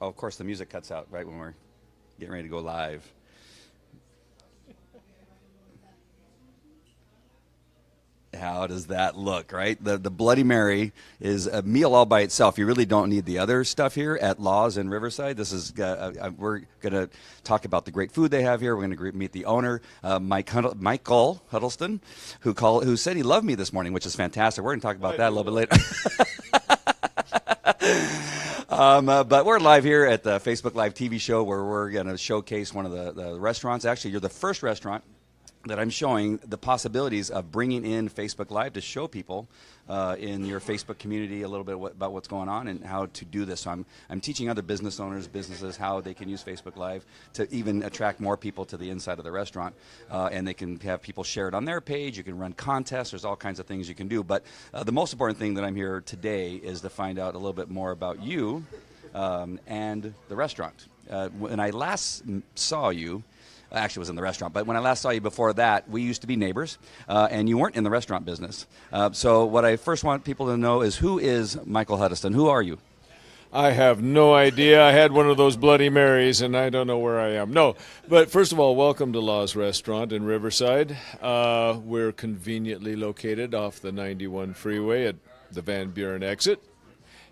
Oh, of course, the music cuts out right when we're getting ready to go live. How does that look, right? The Bloody Mary is a meal all by itself. You really don't need the other stuff here at Laws in Riverside. This is we're going to talk about the great food they have here. We're going to meet the owner, Michael Huddleston, who said he loved me this morning, which is fantastic. We're going to talk about that a little bit later. But we're live here at the Facebook Live TV show where we're going to showcase one of the restaurants. Actually, you're the first restaurant that I'm showing the possibilities of bringing in Facebook Live to show people in your Facebook community a little bit about what's going on and how to do this. So I'm teaching other business owners, businesses, how they can use Facebook Live to even attract more people to the inside of the restaurant. And they can have people share it on their page. You can run contests. There's all kinds of things you can do. But the most important thing that I'm here today is to find out a little bit more about you and the restaurant. When I last saw you, actually was in the restaurant, but when I last saw you before that, we used to be neighbors, and you weren't in the restaurant business. So what I first want people to know is, who is Michael Huddleston? Who are you? I have no idea. I had one of those Bloody Marys, and I don't know where I am. No, but first of all, welcome to Law's Restaurant in Riverside. We're conveniently located off the 91 freeway at the Van Buren exit.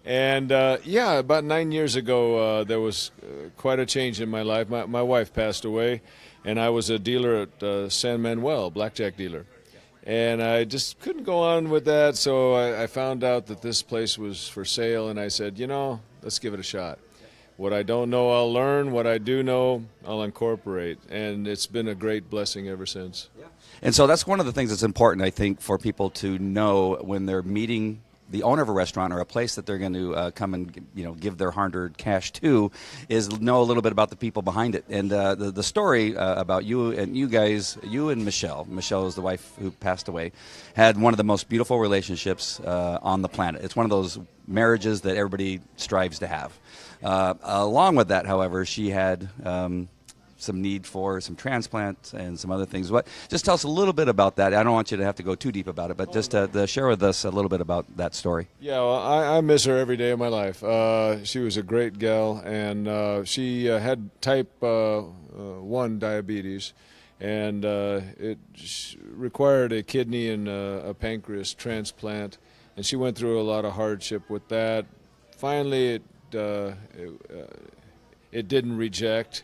And, about 9 years ago, there was quite a change in my life. My wife passed away, and I was a dealer at San Manuel, blackjack dealer. And I just couldn't go on with that, so I found out that this place was for sale, and I said, let's give it a shot. What I don't know, I'll learn. What I do know, I'll incorporate. And it's been a great blessing ever since. Yeah. And so that's one of the things that's important, I think, for people to know when they're meeting the owner of a restaurant or a place that they're going to come and give their hard-earned cash to, is know a little bit about the people behind it. And the story about you and Michelle is the wife who passed away, had one of the most beautiful relationships on the planet. It's one of those marriages that everybody strives to have. Along with that, however, she had some need for some transplants and some other things. Just tell us a little bit about that. I don't want you to have to go too deep about it, but just to share with us a little bit about that story. Yeah, well, I miss her every day of my life. She was a great gal, and she had type 1 diabetes, and it required a kidney and a pancreas transplant, and she went through a lot of hardship with that. Finally, it didn't reject.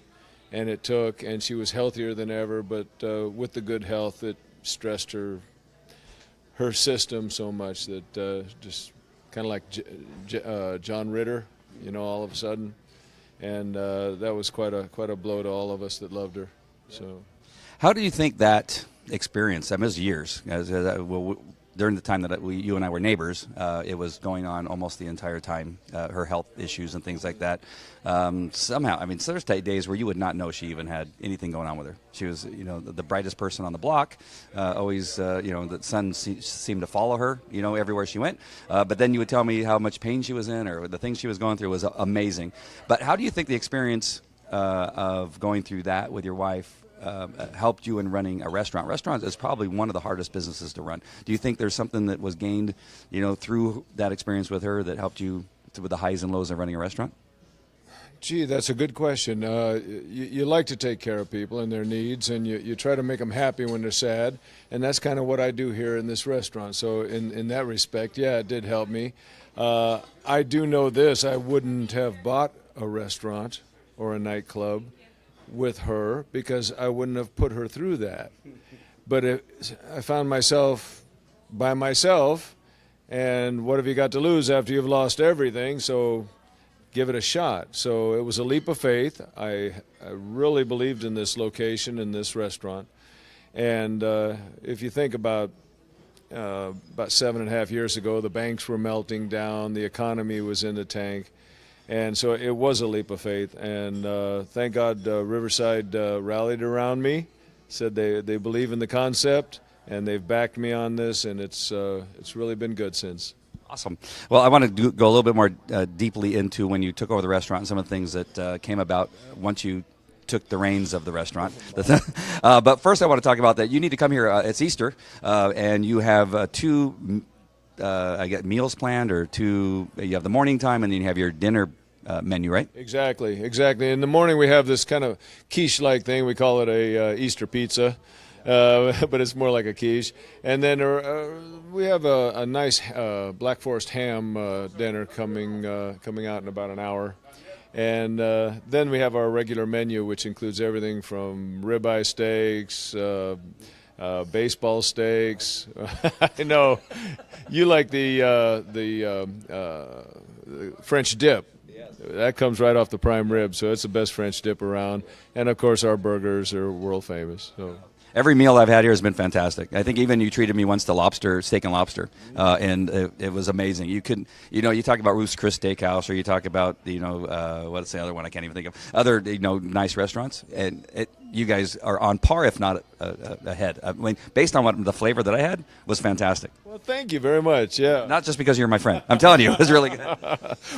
And it took, and she was healthier than ever, but with the good health, it stressed her system so much that just kind of like John Ritter, all of a sudden, and that was quite a blow to all of us that loved her. So, how do you think that experience? It was years. During the time that you and I were neighbors, it was going on almost the entire time, her health issues and things like that. Somehow, so there's days where you would not know she even had anything going on with her. She was, the brightest person on the block. Always, the sun seemed to follow her, everywhere she went. But then you would tell me how much pain she was in, or the things she was going through was amazing. But how do you think the experience of going through that with your wife helped you in running a restaurant? Restaurant is probably one of the hardest businesses to run. Do you think there's something that was gained, through that experience with her that helped you with the highs and lows of running a restaurant? Gee, that's a good question. You like to take care of people and their needs, and you try to make them happy when they're sad, and that's kind of what I do here in this restaurant. So in that respect, yeah, it did help me. I do know this. I wouldn't have bought a restaurant or a nightclub with her because I wouldn't have put her through that. But I found myself by myself, and what have you got to lose after you've lost everything? So give it a shot. So it was a leap of faith. I really believed in this location, in this restaurant. And if you think about 7.5 years ago, the banks were melting down, the economy was in the tank. And so it was a leap of faith, and thank God Riverside rallied around me, said they believe in the concept, and they've backed me on this, and it's really been good since. Awesome. Well, I want to go a little bit more deeply into when you took over the restaurant and some of the things that came about once you took the reins of the restaurant. But first I want to talk about that. You need to come here. It's Easter, and you have two I get meals planned, or two. You have the morning time, and then you have your dinner menu, right? Exactly. In the morning we have this kind of quiche-like thing. We call it a Easter pizza, but it's more like a quiche. And then we have a nice Black Forest ham dinner coming out in about an hour. And then we have our regular menu, which includes everything from ribeye steaks, baseball steaks. I know you like the French dip. That comes right off the prime rib, so it's the best French dip around. And of course, our burgers are world famous. So. Every meal I've had here has been fantastic. I think even you treated me once to steak and lobster, and it was amazing. You couldn't, you talk about Ruth's Chris Steakhouse, or you talk about, what's the other one I can't even think of, other, nice restaurants, and you guys are on par, if not ahead. I mean, based on what the flavor that I had was fantastic. Well, thank you very much. Yeah. Not just because you're my friend. I'm telling you, it was really good.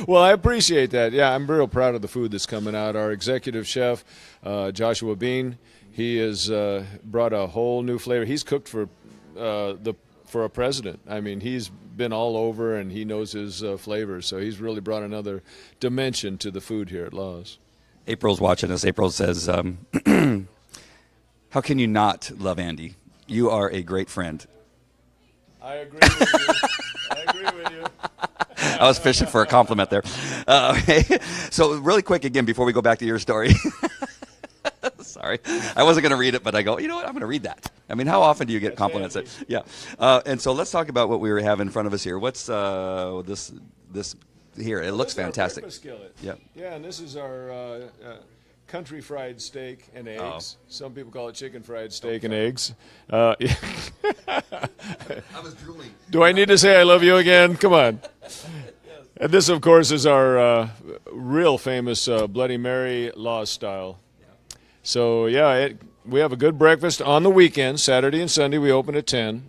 Well, I appreciate that. Yeah, I'm real proud of the food that's coming out. Our executive chef, Joshua Bean, he has brought a whole new flavor. He's cooked for a president. I mean, he's been all over, and he knows his flavors. So he's really brought another dimension to the food here at Laws. April's watching us. April says, how can you not love Andy? You are a great friend. I agree with you. I was fishing for a compliment there. So really quick again, before we go back to your story. Sorry. I wasn't going to read it, but I go, you know what? I'm going to read that. I mean, how often do you get compliments? Yeah. And so let's talk about what we have in front of us here. What's this here? It looks fantastic. Yeah. Yeah, and this is our country fried steak and eggs. Oh. Some people call it chicken fried steak and eggs. I was drooling. Do I need to say I love you again? Come on. And this, of course, is our real famous Bloody Mary Laws style. So, yeah, we have a good breakfast on the weekend. Saturday and Sunday we open at 10.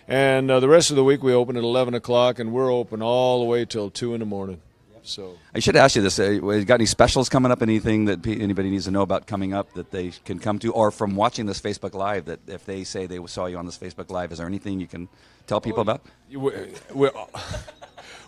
And the rest of the week we open at 11 o'clock, and we're open all the way till 2 in the morning. So I should ask you this. You got any specials coming up, anything that anybody needs to know about coming up that they can come to? Or from watching this Facebook Live, that if they say they saw you on this Facebook Live, is there anything you can tell people about?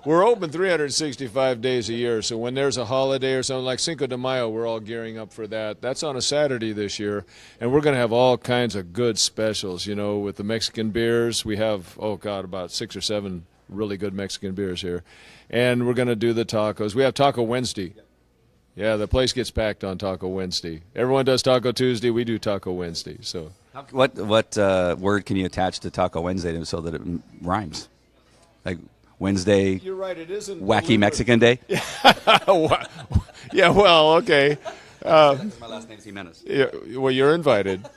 We're open 365 days a year, so when there's a holiday or something like Cinco de Mayo, we're all gearing up for that. That's on a Saturday this year, and we're going to have all kinds of good specials, with the Mexican beers. We have, about 6 or 7 really good Mexican beers here. And we're going to do the tacos. We have Taco Wednesday. Yeah, the place gets packed on Taco Wednesday. Everyone does Taco Tuesday. We do Taco Wednesday. So, what word can you attach to Taco Wednesday so that it rhymes? Like Wednesday. You're right. It isn't wacky Mexican Day. Yeah. Well, okay. My last name's Jimenez. Yeah. Well, you're invited.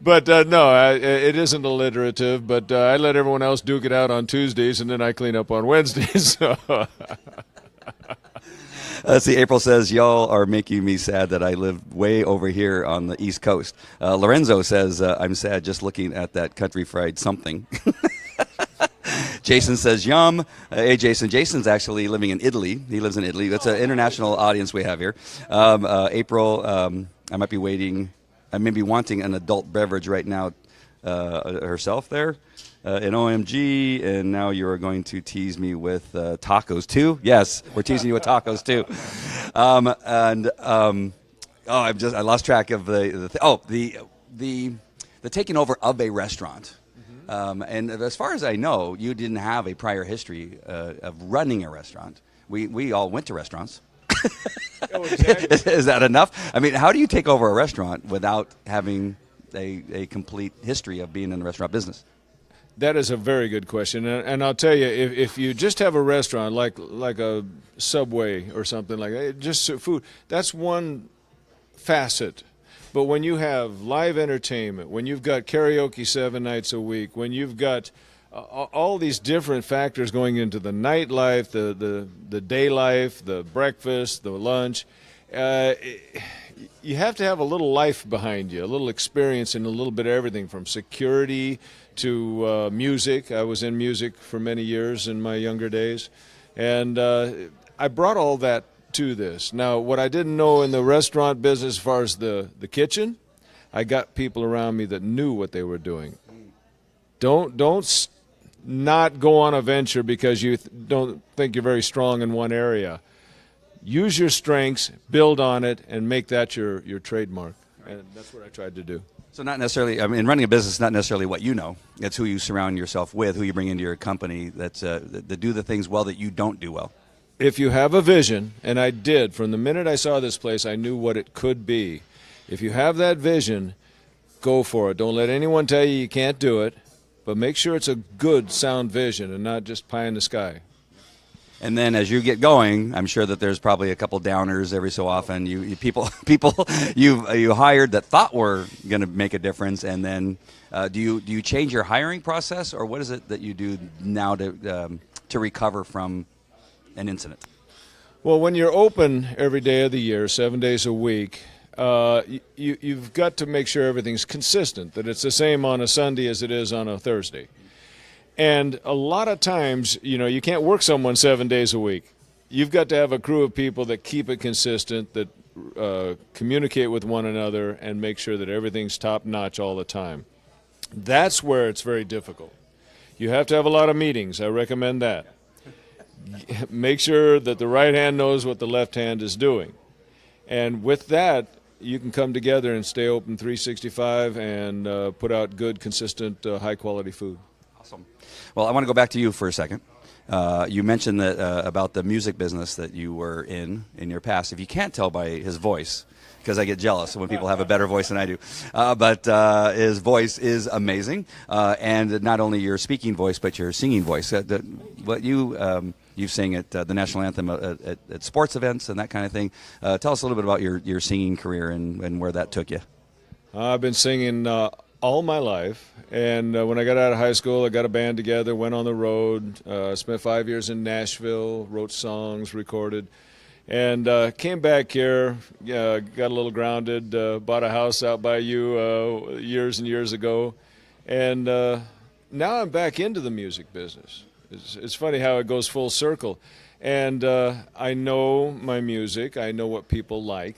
But no, it isn't alliterative. But I let everyone else duke it out on Tuesdays, and then I clean up on Wednesdays. So. Let's see, April says, y'all are making me sad that I live way over here on the East Coast. Lorenzo says, I'm sad just looking at that country fried something. Jason says, yum. Hey, Jason. Jason's actually living in Italy. He lives in Italy. It's an international audience we have here. April, I might be waiting. I may be wanting an adult beverage right now herself there. In OMG, and now you are going to tease me with tacos too. Yes, we're teasing you with tacos too. I lost track of the taking over of a restaurant. Mm-hmm. And as far as I know, you didn't have a prior history of running a restaurant. We all went to restaurants. Oh, exactly. Is that enough? I mean, how do you take over a restaurant without having a complete history of being in the restaurant business? That is a very good question, and I'll tell you, if you just have a restaurant like a Subway or something like that, just food, that's one facet. But when you have live entertainment, when you've got karaoke 7 nights a week, when you've got all these different factors going into the nightlife, the day life, the breakfast, the lunch, you have to have a little life behind you, a little experience in a little bit of everything from security to music. I was in music for many years in my younger days, and I brought all that to this. Now, what I didn't know in the restaurant business as far as the kitchen, I got people around me that knew what they were doing. Don't not go on a venture because you don't think you're very strong in one area. Use your strengths, build on it, and make that your trademark. And that's what I tried to do. So not necessarily, I mean, running a business is not necessarily what you know. It's who you surround yourself with, who you bring into your company that do the things well that you don't do well. If you have a vision, and I did, from the minute I saw this place, I knew what it could be. If you have that vision, go for it. Don't let anyone tell you can't do it, but make sure it's a good, sound vision and not just pie in the sky. And then as you get going, I'm sure that there's probably a couple downers every so often. You people you hired that thought were going to make a difference, and then do you change your hiring process, or what is it that you do now to recover from an incident? Well, when you're open every day of the year, 7 days a week, you've got to make sure everything's consistent, that it's the same on a Sunday as it is on a Thursday. And a lot of times, you can't work someone 7 days a week. You've got to have a crew of people that keep it consistent, that communicate with one another, and make sure that everything's top-notch all the time. That's where it's very difficult. You have to have a lot of meetings. I recommend that. Make sure that the right hand knows what the left hand is doing. And with that, you can come together and stay open 365 and put out good, consistent, high-quality food. Awesome. Well, I want to go back to you for a second. You mentioned that about the music business that you were in your past. If you can't tell by his voice, because I get jealous when people have a better voice than I do, but his voice is amazing, and not only your speaking voice, but your singing voice. What you sing at the national anthem at sports events and that kind of thing. Tell us a little bit about your singing career and where that took you. I've been singing all my life, and when I got out of high school, I got a band together, went on the road, spent 5 years in Nashville, wrote songs, recorded, and came back here, got a little grounded, bought a house out by you years and years ago, and now I'm back into the music business. It's funny how it goes full circle, and I know my music, I know what people like,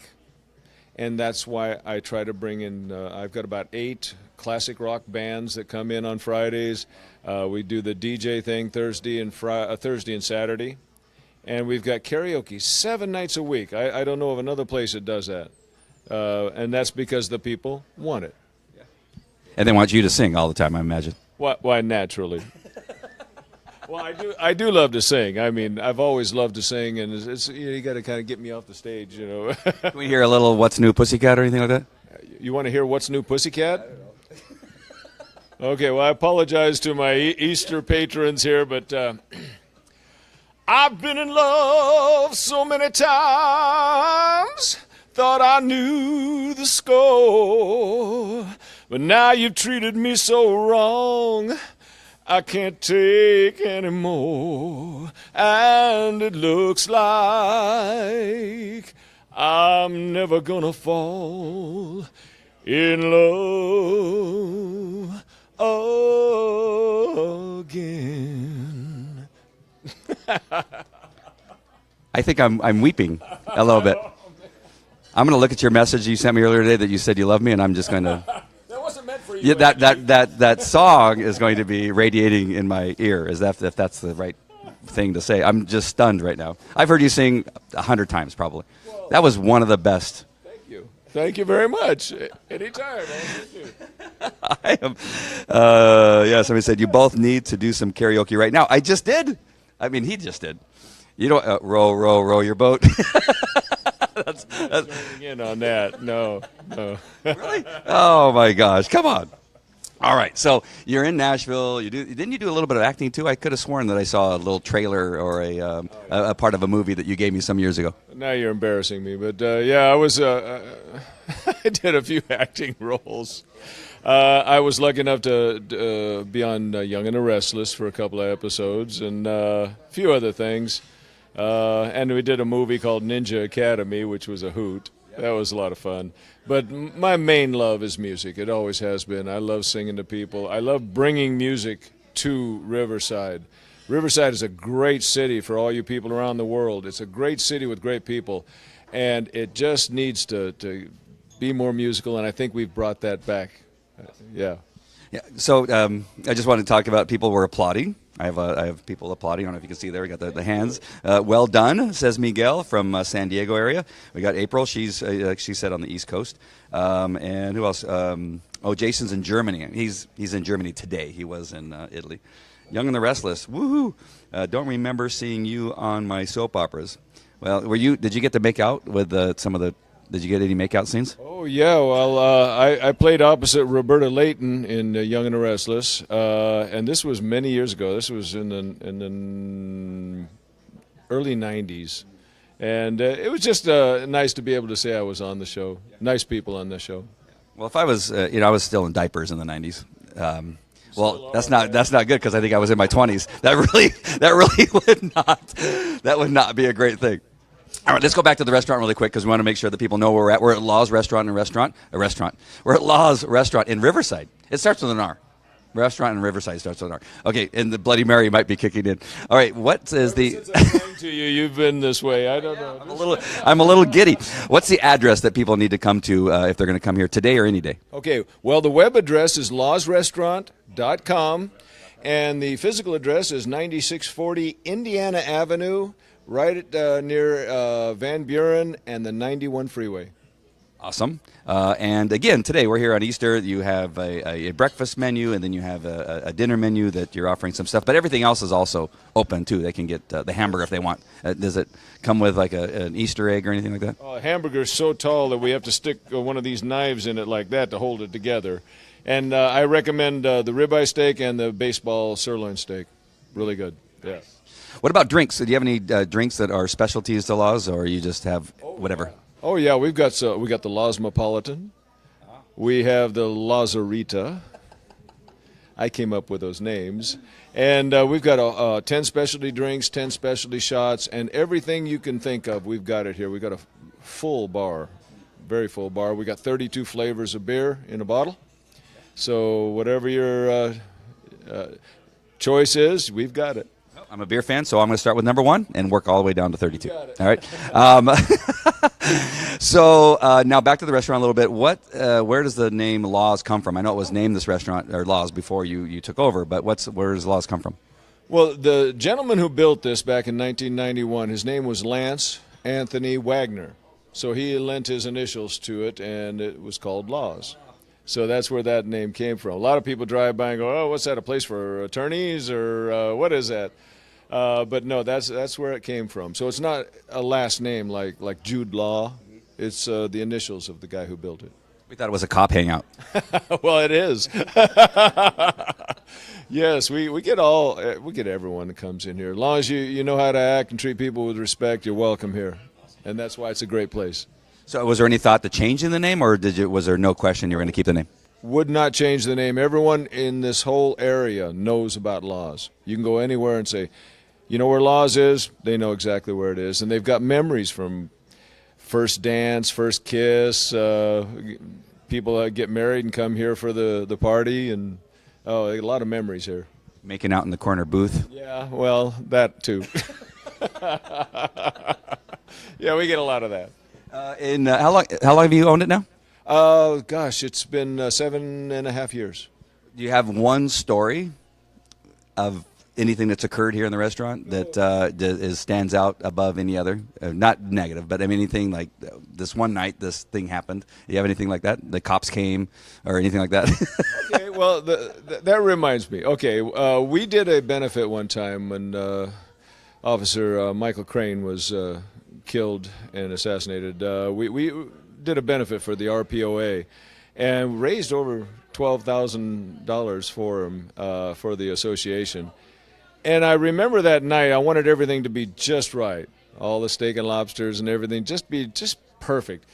and that's why I try to bring in, I've got about 8 classic rock bands that come in on Fridays. We do the DJ thing Thursday and Saturday. And we've got karaoke 7 nights a week. I don't know of another place that does that. And that's because the people want it. And they want you to sing all the time, I imagine. Why naturally. Well, I do love to sing. I mean, I've always loved to sing, and you got to kind of get me off the stage, Can we hear a little What's New Pussycat or anything like that? You want to hear What's New Pussycat? Okay, well, I apologize to my Easter patrons here, but I've been in love so many times, thought I knew the score, but now you've treated me so wrong, I can't take anymore, and it looks like I'm never gonna fall in love again. I think I'm weeping a little bit. I'm going to look at your message you sent me earlier today that you said you love me, and I'm just going to. That wasn't meant for you. Yeah, that song is going to be radiating in my ear. If that's the right thing to say? I'm just stunned right now. I've heard you sing 100 times probably. Whoa. That was one of the best. Thank you very much. Anytime. I am. Somebody said you both need to do some karaoke right now. I just did. I mean, he just did. You don't row, row, row your boat. that's in on that. No. Really? Oh my gosh! Come on. All right, so you're in Nashville. Didn't you do a little bit of acting too? I could have sworn that I saw a little trailer or a part of a movie that you gave me some years ago. Now you're embarrassing me, but I was. I did a few acting roles. I was lucky enough to be on Young and the Restless for a couple of episodes and a few other things. And we did a movie called Ninja Academy, which was a hoot. That was a lot of fun. But my main love is music. It always has been. I love singing to people. I love bringing music to Riverside. Riverside is a great city for all you people around the world. It's a great city with great people. And it just needs to be more musical, and I think we've brought that back. Yeah. Yeah. So I just wanted to talk about people were applauding. I have people applauding. I don't know if you can see there. We got the hands. Well done, says Miguel from San Diego area. We got April. She's like she said on the East Coast. And who else? Jason's in Germany. He's in Germany today. He was in Italy. Young and the Restless. Woohoo! Don't remember seeing you on my soap operas. Well, did you get to make out with some of the? Did you get any makeout scenes? Oh, yeah. Well, I played opposite Roberta Layton in Young and the Restless, and this was many years ago. This was in the early 90s. And it was just nice to be able to say I was on the show. Nice people on the show. Well, if I was, I was still in diapers in the 90s. Well, that's not good because I think I was in my 20s. That would not be a great thing. All right, let's go back to the restaurant really quick because we want to make sure that people know where we're at. We're at Law's Restaurant. We're at Law's Restaurant in Riverside. It starts with an R. Restaurant in Riverside starts with an R. Okay, and the Bloody Mary might be kicking in. All right, what is the? Since I'm going to you, you've been this way. I don't know. I'm a little giddy. What's the address that people need to come to if they're going to come here today or any day? Okay, well, the web address is lawsrestaurant.com, and the physical address is 9640 Indiana Avenue, right near Van Buren and the 91 freeway. Awesome. And again, today we're here on Easter. You have a breakfast menu, and then you have a dinner menu that you're offering some stuff. But everything else is also open, too. They can get the hamburger if they want. Does it come with like an Easter egg or anything like that? A hamburger's so tall that we have to stick one of these knives in it like that to hold it together. And I recommend the ribeye steak and the baseball sirloin steak. Really good. Yeah. What about drinks? Do you have any drinks that are specialties to Law's, or you just have whatever? Oh yeah, we got the Lawsmopolitan. We have the Lazarita. I came up with those names, and we've got 10 specialty drinks, 10 specialty shots, and everything you can think of. We've got it here. We've got a full bar, very full bar. We got 32 flavors of beer in a bottle. So whatever your choice is, we've got it. I'm a beer fan, so I'm going to start with number 1 and work all the way down to 32. All right. So now back to the restaurant a little bit. Where does the name Law's come from? I know it was named this restaurant or Law's before you took over, but where does Law's come from? Well, the gentleman who built this back in 1991, his name was Lance Anthony Wagner. So he lent his initials to it, and it was called Law's. So that's where that name came from. A lot of people drive by and go, "Oh, what's that? A place for attorneys, or what is that?" But no, that's where it came from. So it's not a last name like Jude Law. It's the initials of the guy who built it. We thought it was a cop hangout. Well, it is. Yes, we get everyone that comes in here. As long as you know how to act and treat people with respect, you're welcome here, and that's why it's a great place. So was there any thought to changing the name, or was there no question you were going to keep the name? Would not change the name. Everyone in this whole area knows about Law's. You can go anywhere and say, you know where Law's is? They know exactly where it is, and they've got memories from first dance, first kiss, people that get married and come here for the party, and a lot of memories here. Making out in the corner booth. Yeah, well, that too. Yeah, we get a lot of that. How long have you owned it now? Gosh, it's been 7.5 years. Do you have one story of anything that's occurred here in the restaurant that stands out above any other? Not negative, but I mean anything like this one night, this thing happened. Do you have anything like that? The cops came or anything like that? Okay, well, that reminds me. Okay, we did a benefit one time when Officer Michael Crane was killed and assassinated. We did a benefit for the RPOA and raised over $12,000 for him for the association. And I remember that night I wanted everything to be just right, all the steak and lobsters and everything just perfect.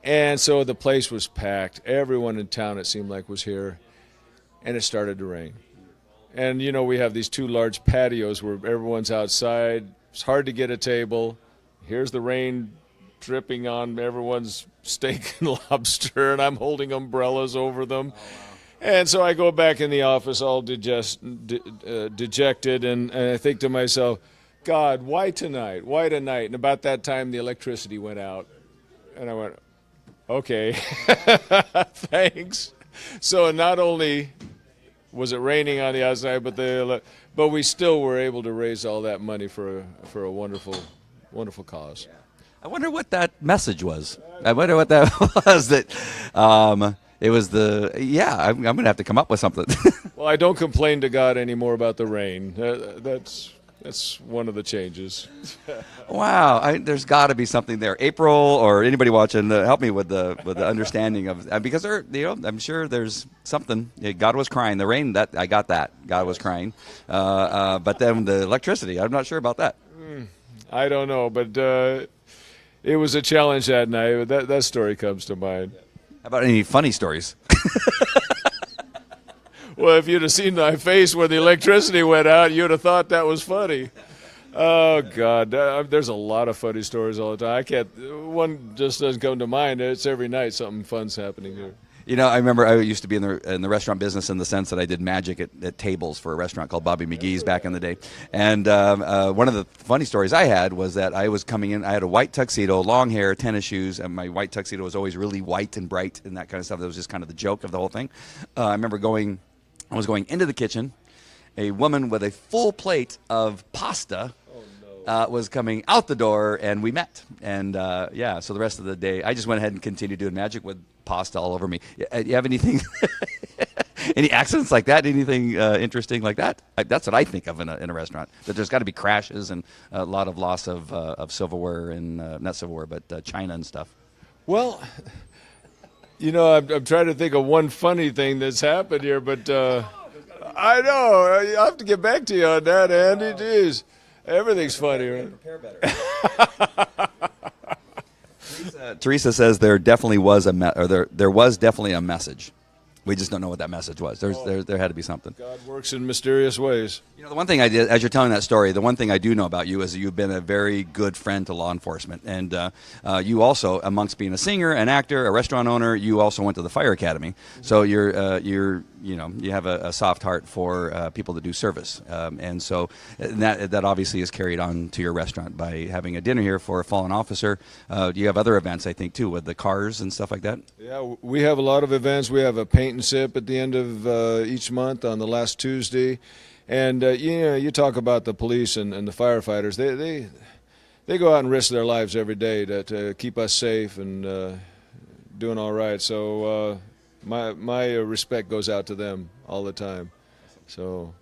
And so the place was packed. Everyone in town, it seemed like, was here, and it started to rain. And you know, we have these two large patios where everyone's outside. It's hard to get a table. Here's the rain dripping on everyone's steak and lobster, and I'm holding umbrellas over them. Oh, wow. And so I go back in the office all dejected, and I think to myself, God, why tonight? Why tonight? And about that time, the electricity went out. And I went, okay, thanks. So not only was it raining on the outside, but we still were able to raise all that money for a wonderful cause. I wonder what that message was. I wonder what that was. That it was I'm going to have to come up with something. Well, I don't complain to God anymore about the rain. That's one of the changes. Wow, there's got to be something there. April or anybody watching, help me with the understanding of because I'm sure there's something. God was crying. The rain, that I got that. God was crying, but then the electricity, I'm not sure about that. I don't know, but it was a challenge that night. That story comes to mind. How about any funny stories? Well, if you'd have seen my face when the electricity went out, you'd have thought that was funny. Oh, God. There's a lot of funny stories all the time. One just doesn't come to mind. It's every night something fun's happening here. I remember I used to be in the restaurant business in the sense that I did magic at tables for a restaurant called Bobby McGee's back in the day. And one of the funny stories I had was that I was coming in. I had a white tuxedo, long hair, tennis shoes, and my white tuxedo was always really white and bright and that kind of stuff. That was just kind of the joke of the whole thing. I remember I was going into the kitchen. A woman with a full plate of pasta was coming out the door, and we met. And, so the rest of the day, I just went ahead and continued doing magic with pasta all over me. You have anything, any accidents like that? Anything interesting like that? That's what I think of in a restaurant. That there's got to be crashes and a lot of loss of silverware and, not silverware, but china and stuff. Well, I'm trying to think of one funny thing that's happened here, but I know. I'll have to get back to you on that, Andy. Jeez. Everything's funny, right? Prepare better. Teresa says there definitely was there was definitely a message. We just don't know what that message was. There had to be something. God works in mysterious ways. The one thing I did, as you're telling that story, the one thing I do know about you is that you've been a very good friend to law enforcement. And you also, amongst being a singer, an actor, a restaurant owner, you also went to the fire academy. So you have a soft heart for people that do service. And so that obviously is carried on to your restaurant by having a dinner here for a fallen officer. You have other events, I think, too, with the cars and stuff like that? Yeah, we have a lot of events. We have a paint and sip at the end of each month on the last Tuesday. And, you talk about the police and the firefighters. They go out and risk their lives every day to keep us safe and doing all right. So my respect goes out to them all the time. So.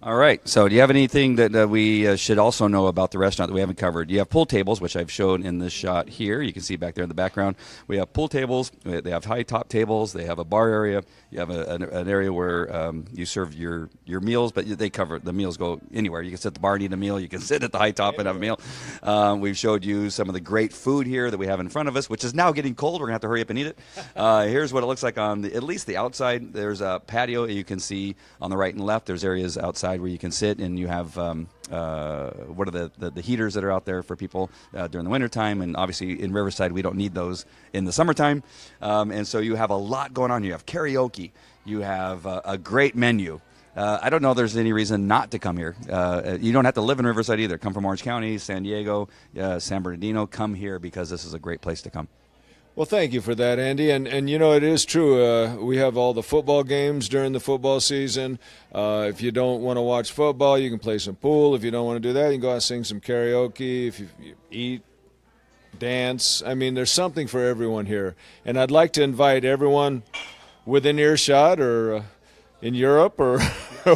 All right. So do you have anything that we should also know about the restaurant that we haven't covered? You have pool tables, which I've shown in this shot here. You can see back there in the background. We have pool tables. They have high top tables. They have a bar area. You have an area where you serve your meals, but they cover the meals go anywhere. You can sit at the bar and eat a meal. You can sit at the high top and have a meal. We've showed you some of the great food here that we have in front of us, which is now getting cold. We're going to have to hurry up and eat it. Here's what it looks like on at least the outside. There's a patio you can see on the right and left. There's areas outside where you can sit, and you have what are the heaters that are out there for people during the wintertime, and obviously in Riverside we don't need those in the summertime, and so you have a lot going on. You have karaoke, you have a great menu. I don't know if there's any reason not to come here. You don't have to live in Riverside either. Come from Orange County, San Diego, San Bernardino. Come here because this is a great place to come. Well, thank you for that, Andy. And it is true. We have all the football games during the football season. If you don't want to watch football, you can play some pool. If you don't want to do that, you can go out and sing some karaoke. If you eat, dance. I mean, there's something for everyone here. And I'd like to invite everyone within earshot or in Europe or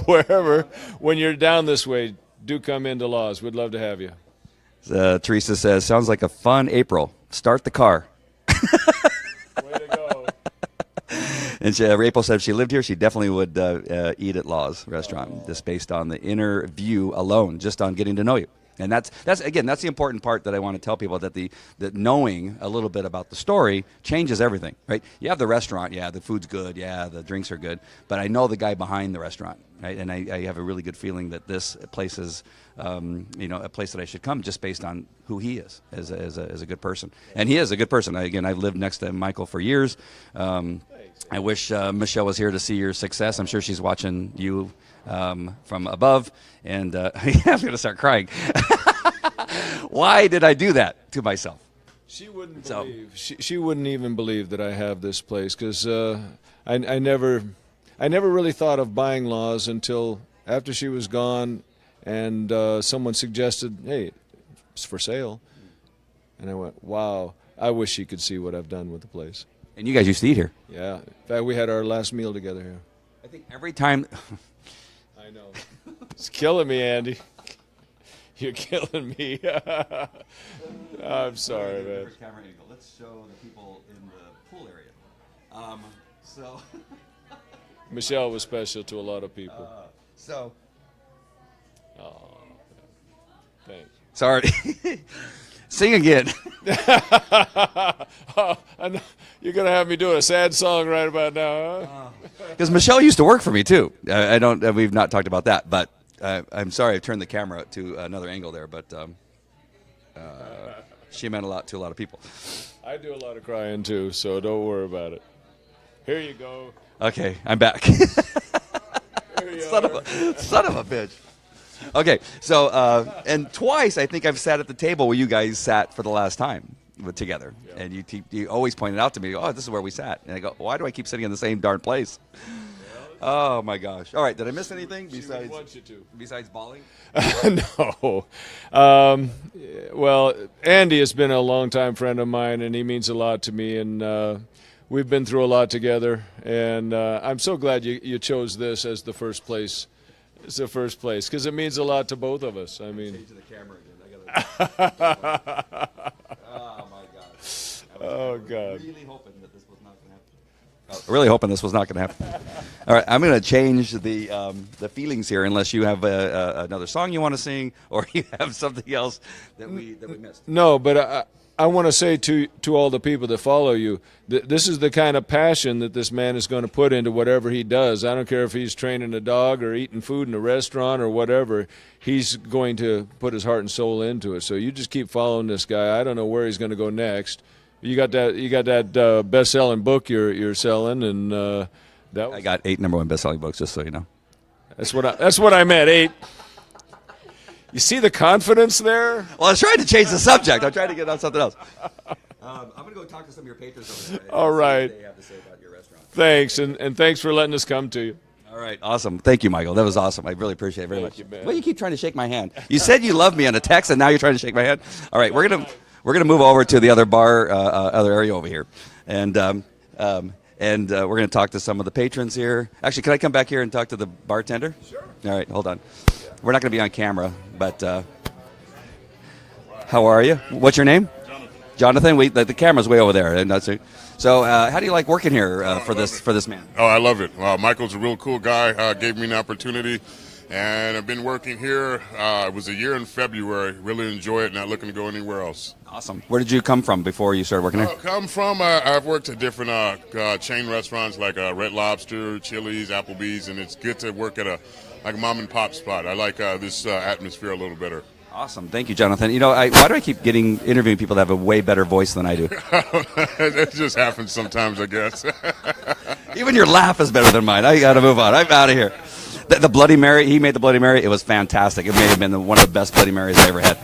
wherever, when you're down this way, do come into Laws. We'd love to have you. Teresa says, sounds like a fun April. Start the car. Way to go. And April said if she lived here, she definitely would eat at Law's restaurant, just based on the inner view alone, just on getting to know you. And that's the important part that I want to tell people, that knowing a little bit about the story changes everything, right? You have the restaurant, yeah, the food's good, yeah, the drinks are good, but I know the guy behind the restaurant, right? And I have a really good feeling that this place is, a place that I should come just based on who he is as a good person. And he is a good person. I've lived next to Michael for years. I wish Michelle was here to see your success. I'm sure she's watching you from above, and I'm going to start crying. Why did I do that to myself? She wouldn't believe. She wouldn't even believe that I have this place, because I never I never really thought of buying Laws until after she was gone, and someone suggested, hey, it's for sale. And I went, wow, I wish she could see what I've done with the place. And you guys used to eat here. Yeah. In fact, we had our last meal together here. I think every time. I know. It's killing me, Andy. You're killing me. I'm sorry, man. Camera angle. Let's show the people in the pool area. Michelle was special to a lot of people. Oh, thanks. Sorry. Sing again. Oh, you're going to have me do a sad song right about now, huh? Because Michelle used to work for me too. I don't. We've not talked about that, but I'm sorry. I've turned the camera to another angle there, but she meant a lot to a lot of people. I do a lot of crying too, so don't worry about it. Here you go. Okay, I'm back. Son of a bitch. Okay, so and twice I think I've sat at the table where you guys sat for the last time together, and you always pointed out to me, oh, this is where we sat, and I go, why do I keep sitting in the same darn place? Oh my gosh! All right, did I miss anything besides bawling? No. Well, Andy has been a longtime friend of mine, and he means a lot to me, and we've been through a lot together, and I'm so glad you chose this as the first place. It's the first place because it means a lot to both of us. I mean, change to the camera again. Oh my God! Oh God! Really hoping that this was not going to happen. Really hoping this was not going to happen. All right, I'm going to change the feelings here, unless you have another song you want to sing, or you have something else that we missed. No, but I want to say to all the people that follow you, this is the kind of passion that this man is going to put into whatever he does. I don't care if he's training a dog or eating food in a restaurant or whatever. He's going to put his heart and soul into it. So you just keep following this guy. I don't know where he's going to go next. You got that best-selling book you're selling, and I got 8 #1 best-selling books, just so you know. That's what I meant. 8. You see the confidence there? Well, I was trying to change the subject. I'm trying to get on something else. I'm going to go talk to some of your patrons over there. All right. See what they have to say about your restaurant. Thanks, and thanks for letting us come to you. All right, awesome. Thank you, Michael. That was awesome. I really appreciate it very much. Thank you, man. Well, you keep trying to shake my hand. You said you love me on a text, and now you're trying to shake my hand. All right, we're gonna move over to the other bar, other area over here, and we're gonna talk to some of the patrons here. Actually, can I come back here and talk to the bartender? Sure. All right, hold on. We're not going to be on camera, but how are you? What's your name? Jonathan. The camera's way over there, and that's it. So, how do you like working here for this man? Oh, I love it. Michael's a real cool guy. Gave me an opportunity, and I've been working here. It was a year in February. Really enjoy it. Not looking to go anywhere else. Awesome. Where did you come from before you started working here? I've worked at different chain restaurants like Red Lobster, Chili's, Applebee's, and it's good to work at a mom and pop spot. I like this atmosphere a little better. Awesome. Thank you, Jonathan. You know, why do I keep interviewing people that have a way better voice than I do? It just happens sometimes, I guess. Even your laugh is better than mine. I got to move on. I'm out of here. The Bloody Mary, he made the Bloody Mary. It was fantastic. It may have been one of the best Bloody Marys I ever had.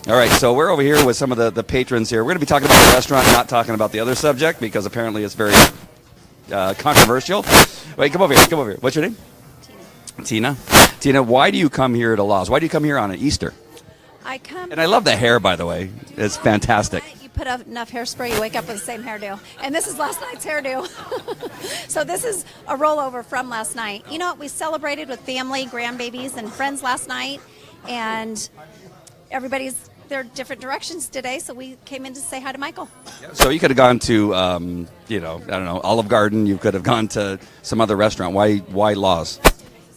All right, so we're over here with some of the patrons here. We're going to be talking about the restaurant, not talking about the other subject, because apparently it's very controversial. Wait, come over here. What's your name? Tina. Tina, why do you come here to Laws? Why do you come here on Easter? And I love the hair, by the way. It's fantastic. You put up enough hairspray, you wake up with the same hairdo. And this is last night's hairdo. So this is a rollover from last night. You know what? We celebrated with family, grandbabies, and friends last night. And they're different directions today, so we came in to say hi to Michael. So you could have gone to, I don't know, Olive Garden. You could have gone to some other restaurant. Why Laws?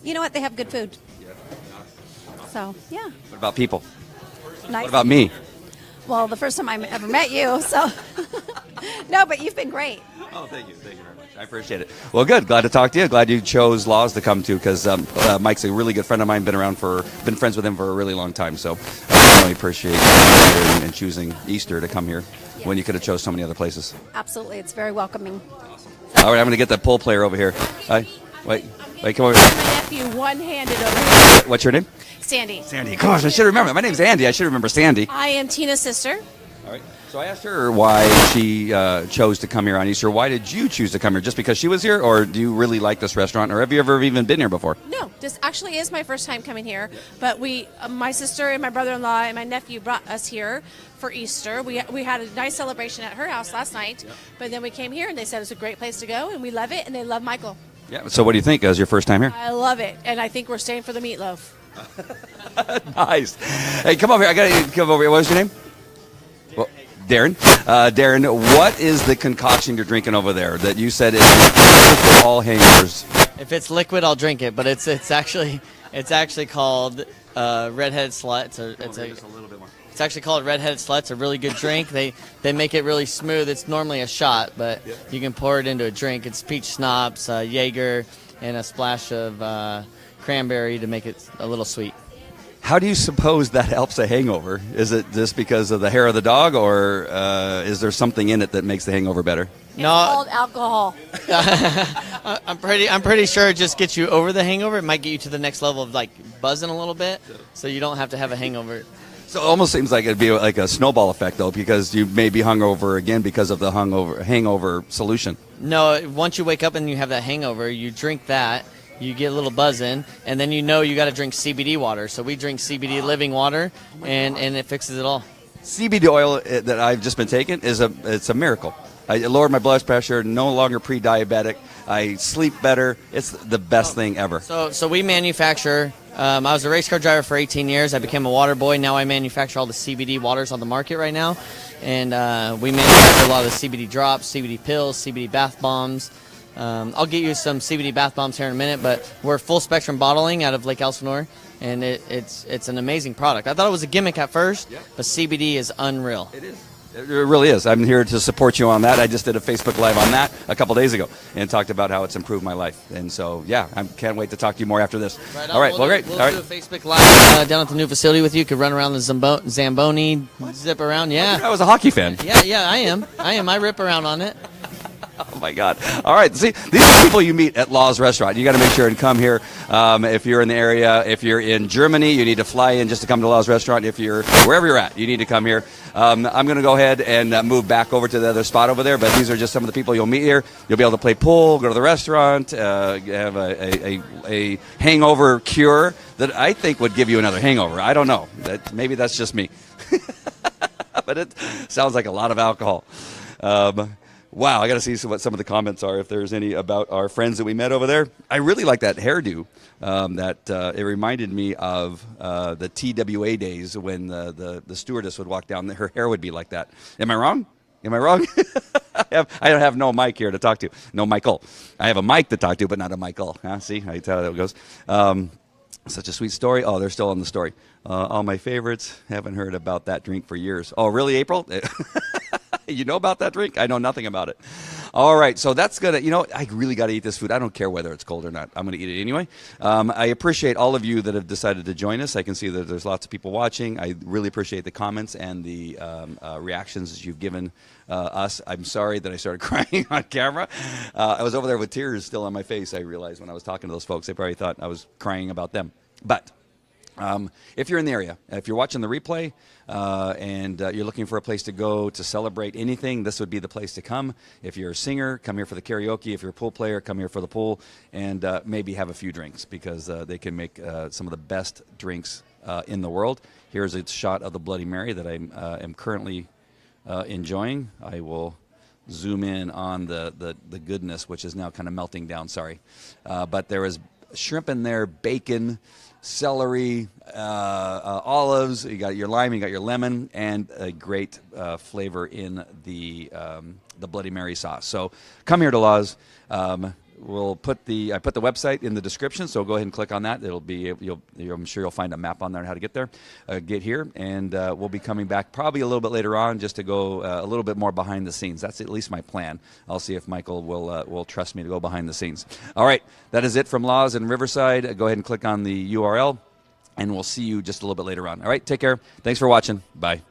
You know what? They have good food. So, yeah. What about people? Nice. What about me? Well, the first time I ever met you, so. No, but you've been great. Oh, thank you. Thank you very much. I appreciate it. Well, good. Glad to talk to you. Glad you chose Laws to come to, because Mike's a really good friend of mine. Been friends with him for a really long time. So I really appreciate you coming here and choosing Easter to come here when you could have chose so many other places. Absolutely. It's very welcoming. Awesome. All right, I'm going to get that pool player over here. Hi. Wait, come over here. My nephew one-handed over here. What's your name? Sandy. Sandy. Gosh, I should remember. My name's Andy. I should remember Sandy. I am Tina's sister. All right. So I asked her why she chose to come here on Easter. Why did you choose to come here? Just because she was here, or do you really like this restaurant, or have you ever even been here before? No, this actually is my first time coming here. But my sister and my brother-in-law and my nephew brought us here for Easter. We had a nice celebration at her house last night. Yep. But then we came here and they said it's a great place to go, and we love it, and they love Michael. Yeah. So what do you think as your first time here? I love it, and I think we're staying for the meatloaf. Nice. Hey, come over here. I got to come over here. What was your name? Well, Darren. Darren, what is the concoction you're drinking over there that you said is for all hangovers? If it's liquid, I'll drink it, but it's actually called Redheaded Slut. It's actually called Redheaded Slut. It's a really good drink. They make it really smooth. It's normally a shot, but you can pour it into a drink. It's peach schnapps, Jaeger, and a splash of cranberry to make it a little sweet. How do you suppose that helps a hangover? Is it just because of the hair of the dog, or is there something in it that makes the hangover better? It's called alcohol. I'm pretty sure it just gets you over the hangover. It might get you to the next level of like buzzing a little bit, so you don't have to have a hangover. So it almost seems like it'd be like a snowball effect, though, because you may be hungover again because of the hangover solution. No, once you wake up and you have that hangover, you drink that. You get a little buzzing, and then you got to drink CBD water. So we drink CBD living water, and it fixes it all. CBD oil that I've just been taking it's a miracle. I lowered my blood pressure, no longer pre-diabetic. I sleep better. It's the best thing ever. So we manufacture. I was a race car driver for 18 years. I became a water boy. Now I manufacture all the CBD waters on the market right now, and we manufacture a lot of the CBD drops, CBD pills, CBD bath bombs. I'll get you some CBD bath bombs here in a minute, but we're full spectrum bottling out of Lake Elsinore, and it's an amazing product. I thought it was a gimmick at first, but CBD is unreal. It is. It really is. I'm here to support you on that. I just did a Facebook Live on that a couple days ago and talked about how it's improved my life. And so, yeah, I can't wait to talk to you more after this. Right on. All right. Great. We'll All do right. a Facebook Live down at the new facility with you. You could run around the Zamboni, zip around. Yeah. I was a hockey fan. Yeah, I am. I rip around on it. Oh, my God. All right. See, these are people you meet at Law's Restaurant. You got to make sure and come here if you're in the area. If you're in Germany, you need to fly in just to come to Law's Restaurant. If you're wherever you're at, you need to come here. I'm going to go ahead and move back over to the other spot over there, but these are just some of the people you'll meet here. You'll be able to play pool, go to the restaurant, have a hangover cure that I think would give you another hangover. I don't know. Maybe that's just me. But it sounds like a lot of alcohol. Wow, I got to see what some of the comments are, if there's any about our friends that we met over there. I really like that hairdo. It reminded me of the TWA days when the stewardess would walk down. Her hair would be like that. Am I wrong? I don't have no mic here to talk to. No Michael. I have a mic to talk to, but not a Michael. See, I tell how that goes. Such a sweet story. Oh, they're still on the story. All my favorites. Haven't heard about that drink for years. Oh, really, April? You know about that drink? I know nothing about it. All right, so that's going to, I really got to eat this food. I don't care whether it's cold or not. I'm going to eat it anyway. I appreciate all of you that have decided to join us. I can see that there's lots of people watching. I really appreciate the comments and the reactions that you've given us. I'm sorry that I started crying on camera. I was over there with tears still on my face, I realized, when I was talking to those folks. They probably thought I was crying about them. But if you're in the area, if you're watching the replay and you're looking for a place to go to celebrate anything, this would be the place to come. If you're a singer, come here for the karaoke. If you're a pool player, come here for the pool and maybe have a few drinks, because they can make some of the best drinks in the world. Here's a shot of the Bloody Mary that I am currently enjoying. I will zoom in on the goodness, which is now kind of melting down, sorry. But there is shrimp in there, bacon, celery, olives. You got your lime, you got your lemon, and a great flavor in the Bloody Mary sauce. So come here to Law's. We'll put I put the website in the description, so go ahead and click on that. It'll be I'm sure you'll find a map on there on how to get there, get here, and we'll be coming back probably a little bit later on just to go a little bit more behind the scenes. That's at least my plan. I'll see if Michael will trust me to go behind the scenes. All right, that is it from Law's in Riverside. Go ahead and click on the URL, and we'll see you just a little bit later on. All right, take care. Thanks for watching. Bye.